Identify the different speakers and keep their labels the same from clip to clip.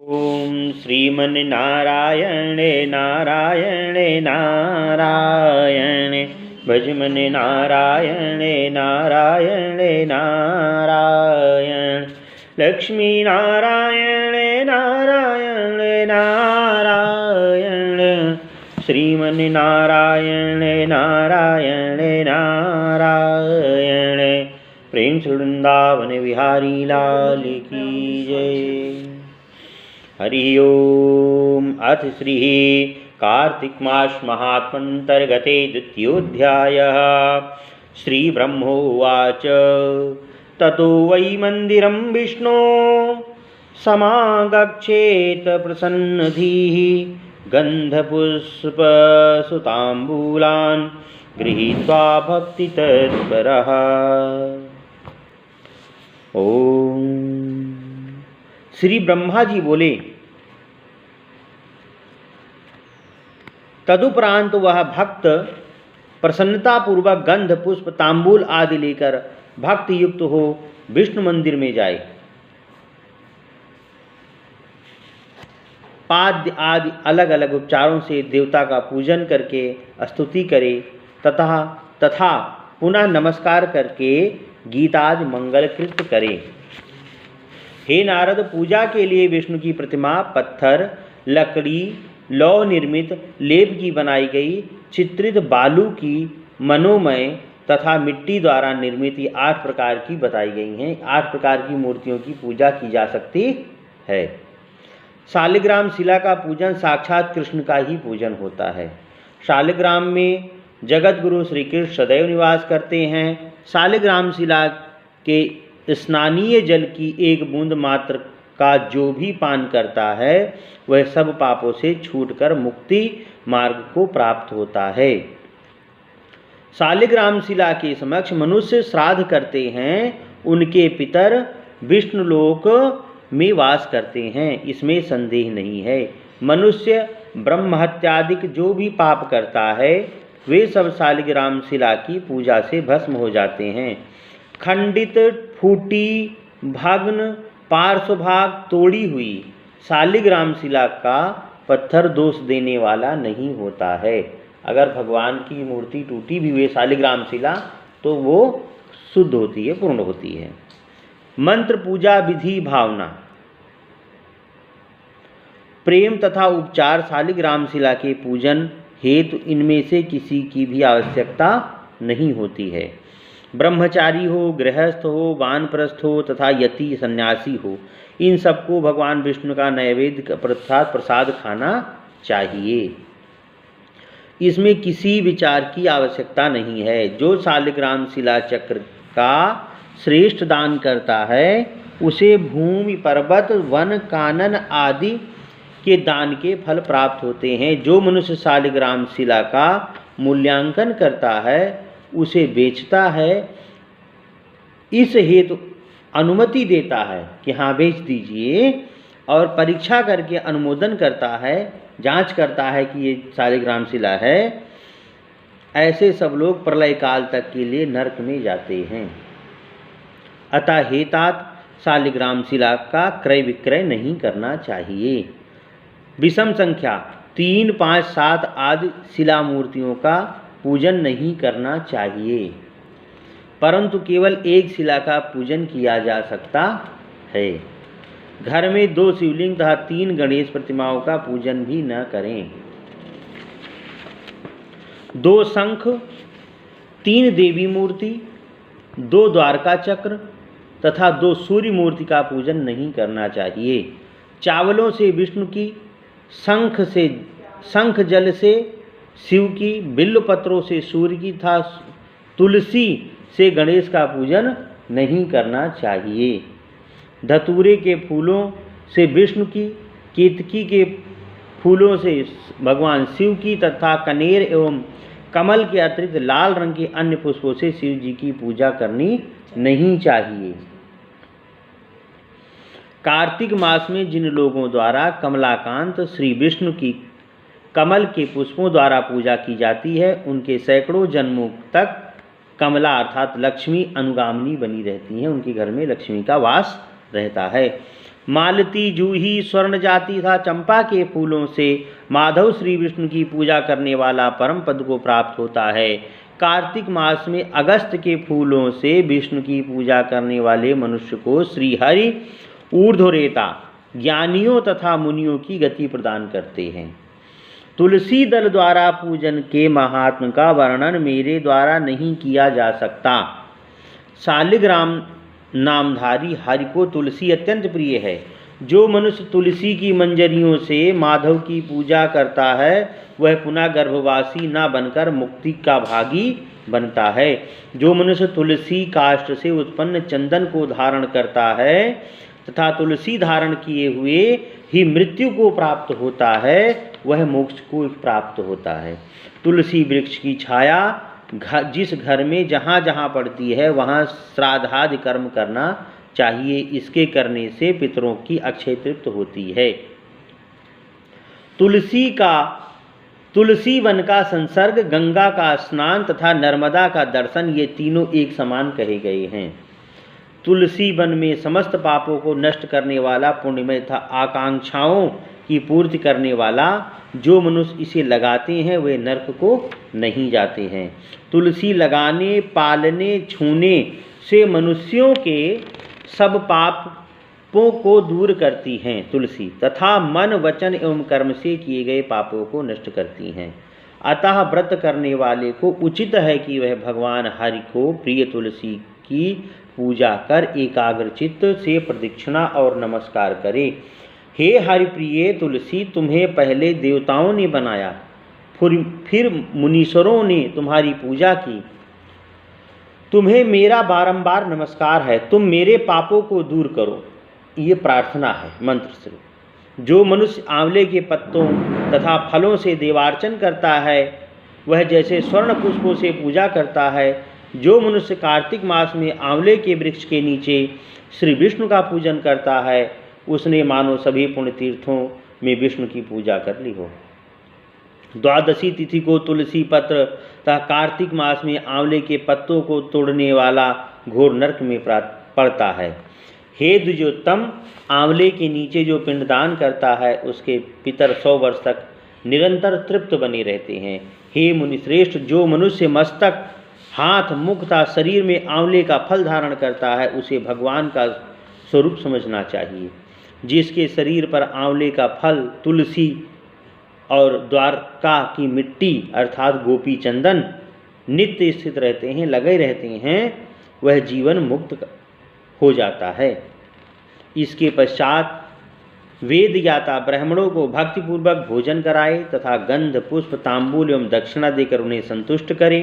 Speaker 1: ओम श्रीमन्नारायणे नारायणे नारायणे भजमन नारायणे नारायणे नारायण लक्ष्मी नारायणे नारायणे नारायण श्रीमन्नारायणे नारायणे नारायण प्रेम से वृंदावन विहारी लाल की जय। हरि ओम। अथ श्री कार्तिक मास महात्मंतर्गते द्वितीयोऽध्यायः। श्री ब्रह्मोवाच ततो वै मंदिरं विष्णो समागच्छेत प्रसन्नधीः गन्धपुष्पसुताम्बूलान् गृहीत्वा भक्तितत्परः। ओम। श्री ब्रह्मा जी बोले, तदुपरांत वह भक्त प्रसन्नतापूर्वक गंध पुष्प तांबूल आदि लेकर भक्ति युक्त हो विष्णु मंदिर में जाए, पाद्य आदि अलग अलग उपचारों से देवता का पूजन करके स्तुति करे तथा पुनः नमस्कार करके गीतादि मंगलकृत करे। हे नारद, पूजा के लिए विष्णु की प्रतिमा पत्थर, लकड़ी, लौह निर्मित लेप की बनाई गई, चित्रित बालू की, मनोमय तथा मिट्टी द्वारा निर्मित 8 प्रकार की बताई गई हैं। 8 प्रकार की मूर्तियों की पूजा की जा सकती है। शालिग्राम शिला का पूजन साक्षात कृष्ण का ही पूजन होता है। शालिग्राम में जगत गुरु श्री कृष्ण सदैव निवास करते हैं। शालिग्राम शिला के स्नानीय जल की एक बूंद मात्र का जो भी पान करता है वह सब पापों से छूटकर मुक्ति मार्ग को प्राप्त होता है। शालिग्राम शिला के समक्ष मनुष्य श्राद्ध करते हैं, उनके पितर विष्णुलोक में वास करते हैं, इसमें संदेह नहीं है। मनुष्य ब्रह्महत्यादिक जो भी पाप करता है वे सब शालिग्राम शिला की पूजा से भस्म हो जाते हैं। खंडित, फूटी, भग्न, पार्श्वभाग तोड़ी हुई शालिग्राम शिला का पत्थर दोष देने वाला नहीं होता है। अगर भगवान की मूर्ति टूटी भी हुई शालिग्राम शिला तो वो शुद्ध होती है, पूर्ण होती है। मंत्र, पूजा, विधि, भावना, प्रेम तथा उपचार शालिग्राम शिला के पूजन हेतु इनमें से किसी की भी आवश्यकता नहीं होती है। ब्रह्मचारी हो, गृहस्थ हो, वानप्रस्थ हो तथा यति सन्यासी हो, इन सबको भगवान विष्णु का नैवेद्य प्रसाद खाना चाहिए। इसमें किसी विचार की आवश्यकता नहीं है। जो शालिग्राम शिला चक्र का श्रेष्ठ दान करता है उसे भूमि, पर्वत, वन, कानन आदि के दान के फल प्राप्त होते हैं। जो मनुष्य शालिग्राम शिला का मूल्यांकन करता है, उसे बेचता है, इस हेतु अनुमति देता है कि हाँ बेच दीजिए, और परीक्षा करके अनुमोदन करता है, जांच करता है कि ये शालिग्राम शिला है, ऐसे सब लोग प्रलय काल तक के लिए नरक में जाते हैं। अतः हे तात, शालिग्राम शिला का क्रय विक्रय नहीं करना चाहिए। विषम संख्या 3, 5, 7 आदि शिला मूर्तियों का पूजन नहीं करना चाहिए, परंतु केवल एक शिला का पूजन किया जा सकता है। घर में 2 शिवलिंग तथा 3 गणेश प्रतिमाओं का पूजन भी न करें। 2 शंख, 3 देवी मूर्ति, 2 द्वारका चक्र तथा 2 सूर्य मूर्ति का पूजन नहीं करना चाहिए। चावलों से विष्णु की, शंख जल से शिव की, बिल्व पत्रों से सूर्य की तथा तुलसी से गणेश का पूजन नहीं करना चाहिए। धतूरे के फूलों से विष्णु की, केतकी के फूलों से भगवान शिव की तथा कनेर एवं कमल के अतिरिक्त लाल रंग के अन्य पुष्पों से शिव जी की पूजा करनी नहीं चाहिए। कार्तिक मास में जिन लोगों द्वारा कमलाकांत श्री विष्णु की कमल के पुष्पों द्वारा पूजा की जाती है, उनके सैकड़ों जन्मों तक कमला अर्थात लक्ष्मी अनुगामिनी बनी रहती हैं, उनके घर में लक्ष्मी का वास रहता है। मालती जूही स्वर्ण जाति था चंपा के फूलों से माधव श्री विष्णु की पूजा करने वाला परम पद को प्राप्त होता है। कार्तिक मास में अगस्त के फूलों से विष्णु की पूजा करने वाले मनुष्य को श्रीहरि ऊर्ध्वरेता ज्ञानियों तथा मुनियों की गति प्रदान करते हैं। तुलसी दल द्वारा पूजन के महात्म का वर्णन मेरे द्वारा नहीं किया जा सकता। शालिग्राम नामधारी हरि को तुलसी अत्यंत प्रिय है। जो मनुष्य तुलसी की मंजरियों से माधव की पूजा करता है वह पुनः गर्भवासी न बनकर मुक्ति का भागी बनता है। जो मनुष्य तुलसी काष्ठ से उत्पन्न चंदन को धारण करता है तथा तुलसी धारण किए हुए ही मृत्यु को प्राप्त होता है वह मोक्ष को प्राप्त होता है। तुलसी वृक्ष की छाया जिस घर में जहाँ जहाँ पड़ती है वहाँ श्राद्धादि कर्म करना चाहिए। इसके करने से पितरों की अक्षय तृप्ति होती है। तुलसी वन का संसर्ग, गंगा का स्नान तथा नर्मदा का दर्शन ये तीनों एक समान कहे गए हैं। तुलसी वन में समस्त पापों को नष्ट करने वाला, पुण्यमय तथा आकांक्षाओं की पूर्ति करने वाला जो मनुष्य इसे लगाते हैं वे नरक को नहीं जाते हैं। तुलसी लगाने, पालने, छूने से मनुष्यों के सब पापों को दूर करती हैं तुलसी तथा मन, वचन एवं कर्म से किए गए पापों को नष्ट करती हैं। अतः व्रत करने वाले को उचित है कि वह भगवान हरि को प्रिय तुलसी की पूजा कर एकाग्रचित्त से प्रदक्षिणा और नमस्कार करे। हे हरिप्रिय तुलसी, तुम्हें पहले देवताओं ने बनाया, फिर मुनीश्वरों ने तुम्हारी पूजा की। तुम्हें मेरा बारंबार नमस्कार है। तुम मेरे पापों को दूर करो। ये प्रार्थना है मंत्र से। जो मनुष्य आंवले के पत्तों तथा फलों से देवार्चन करता है वह जैसे स्वर्ण पुष्पों से पूजा करता है। जो मनुष्य कार्तिक मास में आंवले के वृक्ष के नीचे श्री विष्णु का पूजन करता है उसने मानो सभी पुण्य तीर्थों में विष्णु की पूजा कर ली हो। द्वादशी तिथि को तुलसी पत्र तथा कार्तिक मास में आंवले के पत्तों को तोड़ने वाला घोर नरक में पड़ता है। हे द्विजोत्तम, आंवले के नीचे जो पिंडदान करता है उसके पितर 100 वर्ष तक निरंतर तृप्त बने रहते हैं। हे मुनिश्रेष्ठ, जो मनुष्य मस्तक, हाथ, मुख तथा शरीर में आंवले का फल धारण करता है उसे भगवान का स्वरूप समझना चाहिए। जिसके शरीर पर आंवले का फल, तुलसी और द्वारका की मिट्टी अर्थात गोपी चंदन नित्य स्थित रहते हैं, लगे रहते हैं, वह जीवन मुक्त हो जाता है। इसके पश्चात वेद ज्ञाता ब्राह्मणों को भक्तिपूर्वक भोजन कराए तथा गंध, पुष्प, तांबूल एवं दक्षिणा देकर उन्हें संतुष्ट करें।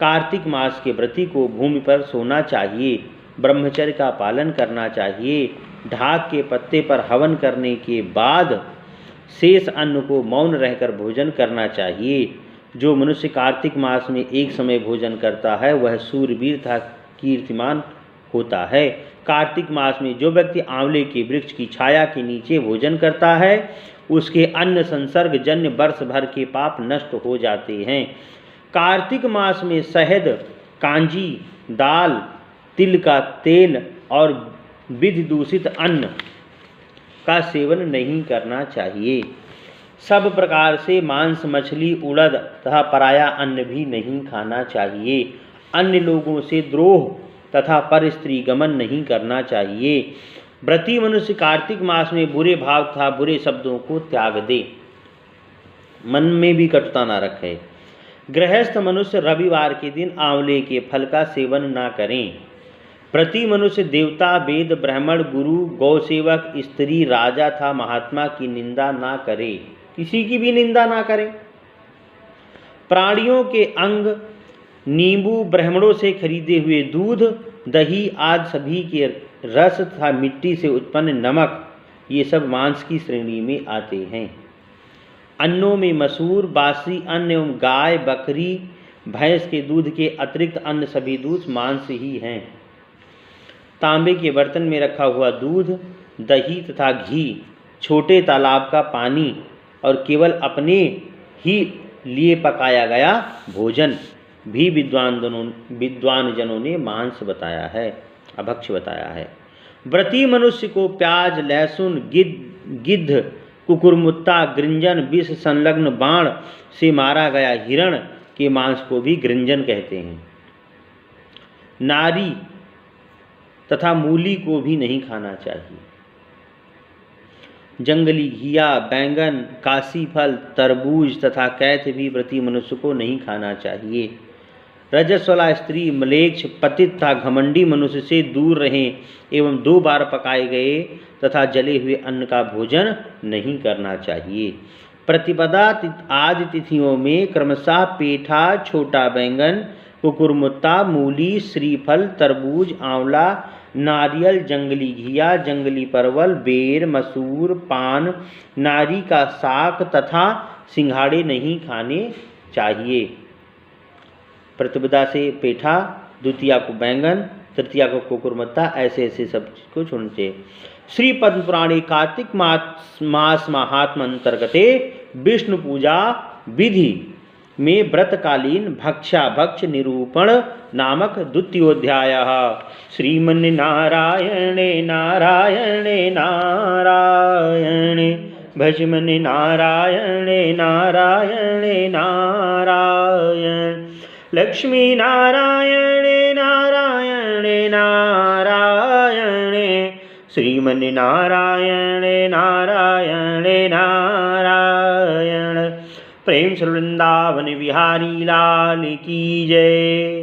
Speaker 1: कार्तिक मास के व्रती को भूमि पर सोना चाहिए, ब्रह्मचर्य का पालन करना चाहिए। ढाक के पत्ते पर हवन करने के बाद शेष अन्न को मौन रहकर भोजन करना चाहिए। जो मनुष्य कार्तिक मास में एक समय भोजन करता है वह सूरवीर तथा कीर्तिमान होता है। कार्तिक मास में जो व्यक्ति आंवले के वृक्ष की छाया के नीचे भोजन करता है उसके अन्न संसर्ग जन्य वर्ष भर के पाप नष्ट हो जाते हैं। कार्तिक मास में शहद, कांजी, दाल, तिल का तेल और विधि दूषित अन्न का सेवन नहीं करना चाहिए। सब प्रकार से मांस, मछली, उड़द तथा पराया अन्न भी नहीं खाना चाहिए। अन्य लोगों से द्रोह तथा पर स्त्री गमन नहीं करना चाहिए। व्रती मनुष्य कार्तिक मास में बुरे भाव तथा बुरे शब्दों को त्याग दे, मन में भी कटुता न रखे। गृहस्थ मनुष्य रविवार के दिन आंवले के फल का सेवन न करें। प्रति मनुष्य देवता, वेद, ब्राह्मण, गुरु, गौसेवक, स्त्री, राजा तथा महात्मा की निंदा ना करे, किसी की भी निंदा ना करें। प्राणियों के अंग, नींबू, ब्राह्मणों से खरीदे हुए दूध, दही आदि सभी के रस तथा मिट्टी से उत्पन्न नमक ये सब मांस की श्रेणी में आते हैं। अन्नों में मसूर, बासी अन्न एवं गाय, बकरी, भैंस के दूध के अतिरिक्त अन्य सभी दूध मांस ही हैं। तांबे के बर्तन में रखा हुआ दूध, दही तथा घी, छोटे तालाब का पानी और केवल अपने ही लिए पकाया गया भोजन भी विद्वान जनों ने मांस बताया है, अभक्ष्य बताया है। व्रती मनुष्य को प्याज, लहसुन, गिद्ध, कुकुरमुत्ता, गृंजन, विष संलग्न बाण से मारा गया हिरण के मांस को भी गृंजन कहते हैं। नारी तथा मूली को भी नहीं खाना चाहिए। जंगली घिया, बैंगन, काशी फल, तरबूज तथा कैथ भी व्रती मनुष्य को नहीं खाना चाहिए। रजस्वला स्त्री, म्लेच्छ, पतित तथा घमंडी मनुष्य से दूर रहें एवं 2 बार पकाए गए तथा जले हुए अन्न का भोजन नहीं करना चाहिए। प्रतिपदा आदि तिथियों में क्रमशः पेठा, छोटा बैंगन, कुकुरमुत्ता, मूली, श्रीफल, तरबूज, आंवला, नारियल, जंगली घिया, जंगली परवल, बेर, मसूर, पान, नारी का साग तथा सिंघाड़े नहीं खाने चाहिए। प्रतिपदा से पेठा, द्वितीया को बैंगन, तृतीया को कुकुरमुत्ता, ऐसे सब को छोड़ना चाहिए। श्री पद्म पुराणे कार्तिक मास महात्म अंतर्गते विष्णु पूजा विधि में व्रतकालीन भक्ष्याभक्ष निरूपण नामक द्वितीयोध्यायः। श्रीमन्नारायणे नारायणे नारायणे भजमनि नारायणे नारायणे नारायण लक्ष्मी नारायणे नारायणे नारायणे श्रीमन्नारायणे नारायणे नारायण। प्रेम से वृंदावन बिहारी लाल की जय।